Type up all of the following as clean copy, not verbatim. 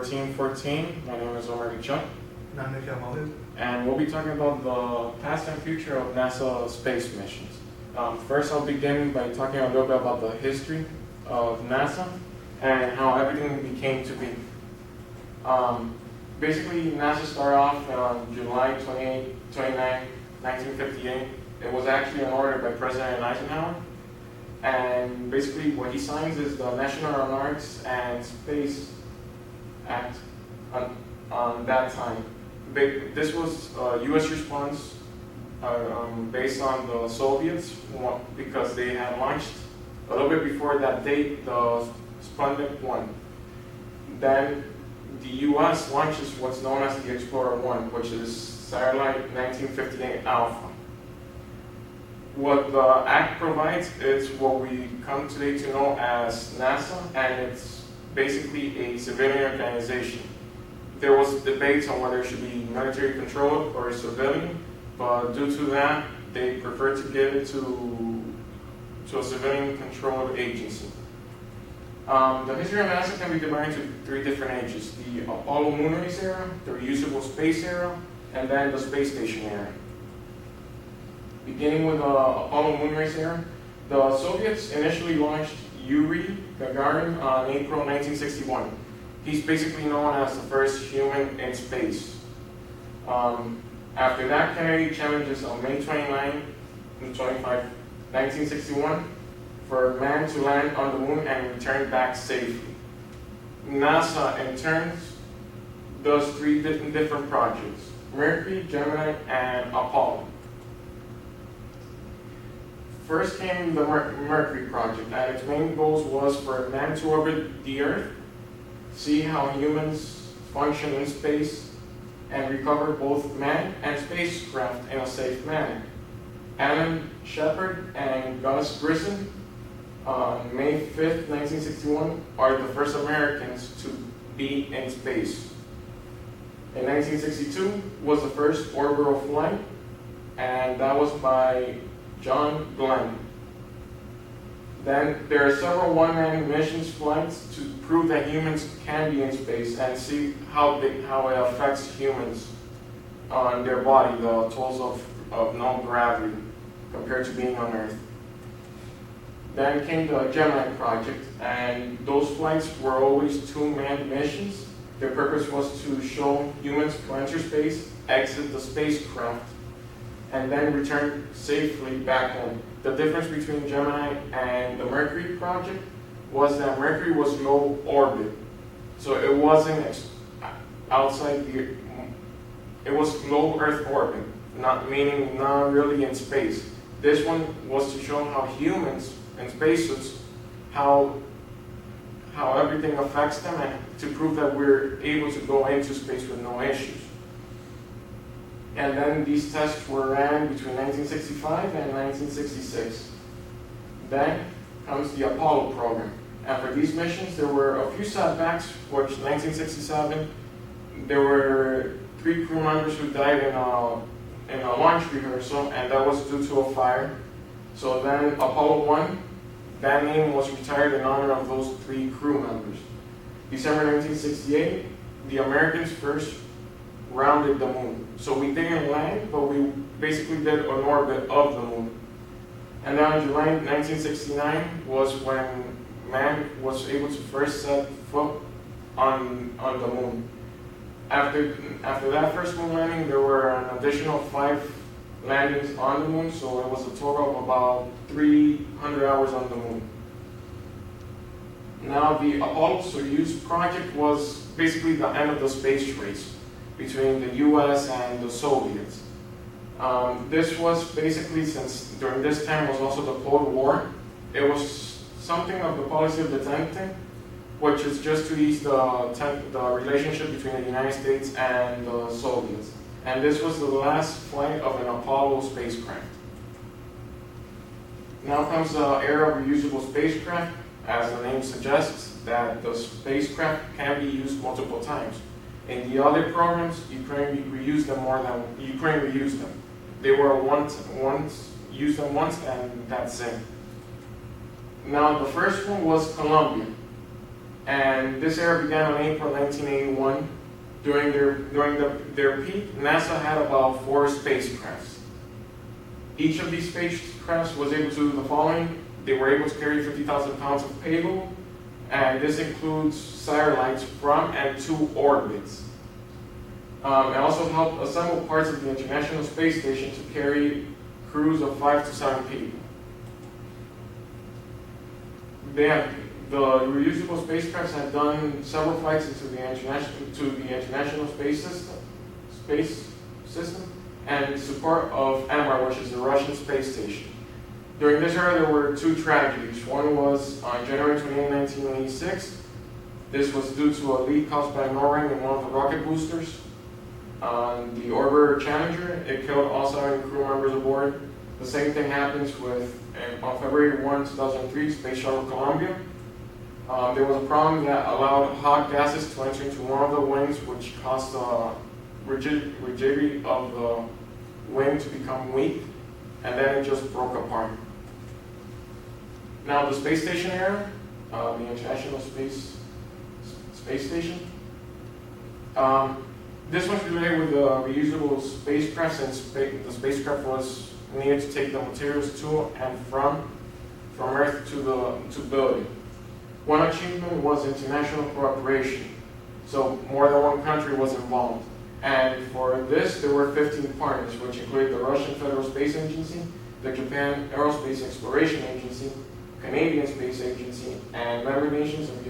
1414. My name is Omar Chuck, And I'm Nikhil Malid. and we'll be talking about the past and future of NASA space missions. First, I'll begin by talking a little bit about the history of NASA and how everything became to be. Basically, NASA started off on July 29, 1958. It was actually an order by President Eisenhower. And basically what he signs is the National Aeronautics and Space Act on that time. This was a U.S. response based on the Soviets because they had launched a little bit before that date the Sputnik 1. Then the U.S. launches what's known as the Explorer 1, which is satellite 1958 Alpha. What the Act provides is what we come today to know as NASA, and it's basically a civilian organization. There was debates on whether it should be military controlled or civilian, but due to that, they prefer to give it to a civilian controlled agency. The history of NASA can be divided into three different ages: the Apollo moon race era, the reusable space era, and then the space station era. Beginning with the Apollo moon race era, the Soviets initially launched Yuri Gagarin on April 1961. He's basically known as the first human in space. After that, Kennedy challenges on May 29 and 25, 1961, for man to land on the moon and return back safely. NASA, in turn, does three different projects: Mercury, Gemini, and Apollo. First came the Mercury project, and its main goals was for man to orbit the Earth, see how humans function in space, and recover both man and spacecraft in a safe manner. Alan Shepard and Gus Grissom, on May 5th, 1961, are the first Americans to be in space. In 1962 was the first orbital flight, and that was by John Glenn. Then there are several one-man missions flights to prove that humans can be in space and see how it affects humans on their body, the tolls of no gravity compared to being on Earth. Then came the Gemini project, and those flights were always two-man missions. Their purpose was to show humans to enter space, exit the spacecraft, and then return safely back home. The difference between Gemini and the Mercury project was that Mercury was low orbit. So it wasn't outside it was low Earth orbit, not really in space. This one was to show how humans in spacesuits, how everything affects them, and to prove that we're able to go into space with no issues. And then these tests were ran between 1965 and 1966. Then comes the Apollo program. And for these missions, there were a few setbacks, which 1967, there were 3 crew members who died in a launch rehearsal, and that was due to a fire. So then Apollo 1, that name was retired in honor of those 3 crew members. December 1968, the Americans first rounded the moon. So we didn't land, but we basically did an orbit of the moon. And then in July 1969 was when man was able to first set foot on the moon. After that first moon landing, there were an additional 5 landings on the moon, so it was a total of about 300 hours on the moon. Now the Apollo-Soyuz project was basically the end of the space race between the US and the Soviets. This was basically, since during this time was also the Cold War, it was something of the policy of the detention, which is just to ease the relationship between the United States and the Soviets. And this was the last flight of an Apollo spacecraft. Now comes the era of reusable spacecraft. As the name suggests, that the spacecraft can be used multiple times. In the other programs, Ukraine reused them. They were used them once, and that's it. Now the first one was Columbia. And this era began on April 1981. During their peak, NASA had about 4 spacecrafts. Each of these spacecrafts was able to do the following. They were able to carry 50,000 pounds of payload, and this includes satellites from and to orbits. It also helped assemble parts of the International Space Station to carry crews of 5 to 7 people. The reusable spacecrafts had done several flights into the International Space System, and support of MR, which is the Russian space station. During this era, there were 2 tragedies. One was on January 28, 1986. This was due to a leak caused by an O-ring in one of the rocket boosters. On the Orbiter Challenger, it killed all 7 crew members aboard. The same thing happens on February 1, 2003, Space Shuttle Columbia. There was a problem that allowed hot gases to enter into one of the wings, which caused the rigidity of the wing to become weak, and then it just broke apart. Now, the space station era, the International Space Station. This one's related with the reusable spacecraft, since the spacecraft was needed to take the materials to and from Earth to build it. One achievement was international cooperation, so more than one country was involved. And for this, there were 15 partners, which included the Russian Federal Space Agency, the Japan Aerospace Exploration Agency, Canadian Space Agency, and member nations of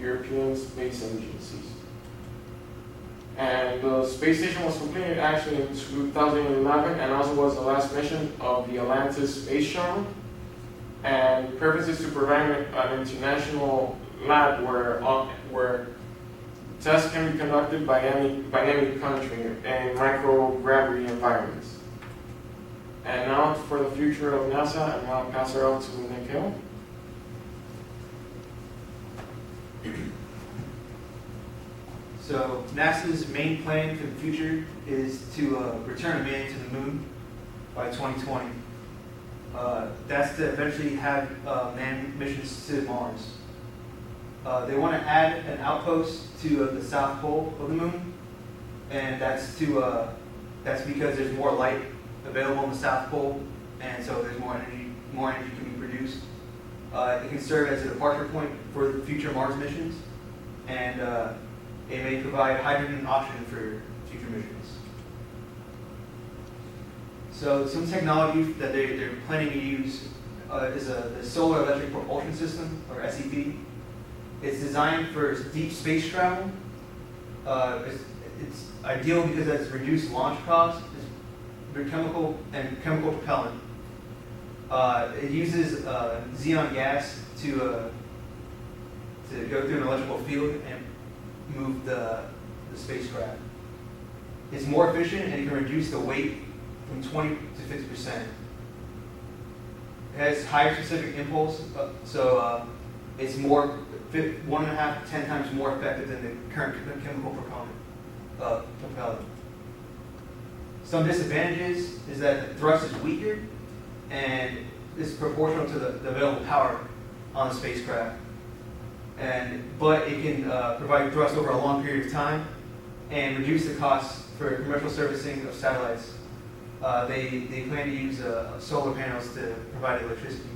European space agencies. And the space station was completed actually in 2011, and also was the last mission of the Atlantis space shuttle. And the purpose is to provide an international lab where tests can be conducted by any country in microgravity environments. And now for the future of NASA, I'm going to pass it out to Nikhil. So NASA's main plan for the future is to return a man to the moon by 2020. That's to eventually have manned missions to Mars. They want to add an outpost to the south pole of the moon, and that's because there's more light available on the south pole, and so there's more energy can be produced. It can serve as a departure point for future Mars missions, and it may provide hydrogen and oxygen for future missions. So some technology that they're planning to use is the Solar Electric Propulsion System, or SEP. It's designed for deep space travel. It's ideal because it's reduced launch costs. It's chemical propellant. It uses xenon gas to go through an electrical field and move the spacecraft. It's more efficient, and it can reduce the weight from 20 to 50%. It has higher specific impulse, so it's 1.5 to 10 times more effective than the current chemical propellant. Some disadvantages is that the thrust is weaker, and it's proportional to the available power on the spacecraft. But it can provide thrust over a long period of time and reduce the costs for commercial servicing of satellites. They plan to use solar panels to provide electricity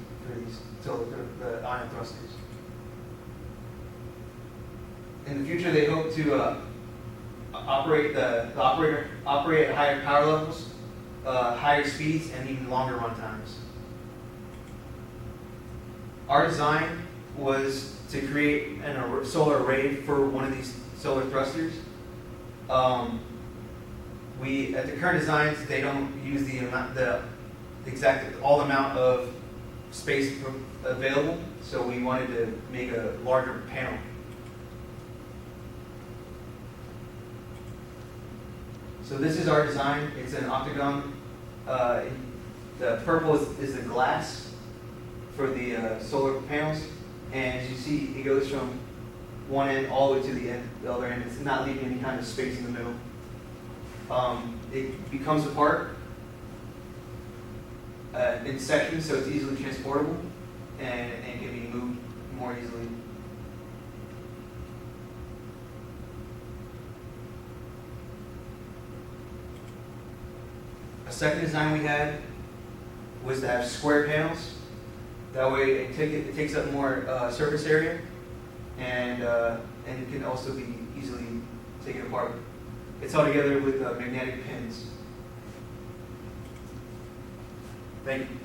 for the ion thrusters. In the future, they hope to operate at higher power levels, higher speeds, and even longer run times. Our design was to create a solar array for one of these solar thrusters. At the current designs, they don't use all amount of space available, so we wanted to make a larger panel. So this is our design. It's an octagon. The purple is the glass for the solar panels, and as you see, it goes from one end all the way to the other end. It's not leaving any kind of space in the middle. It becomes apart in sections, so it's easily transportable and can be moved more easily. A second design we had was to have square panels. That way it takes up more surface area, and it can also be easily taken apart. It's held together with magnetic pins. Thank you.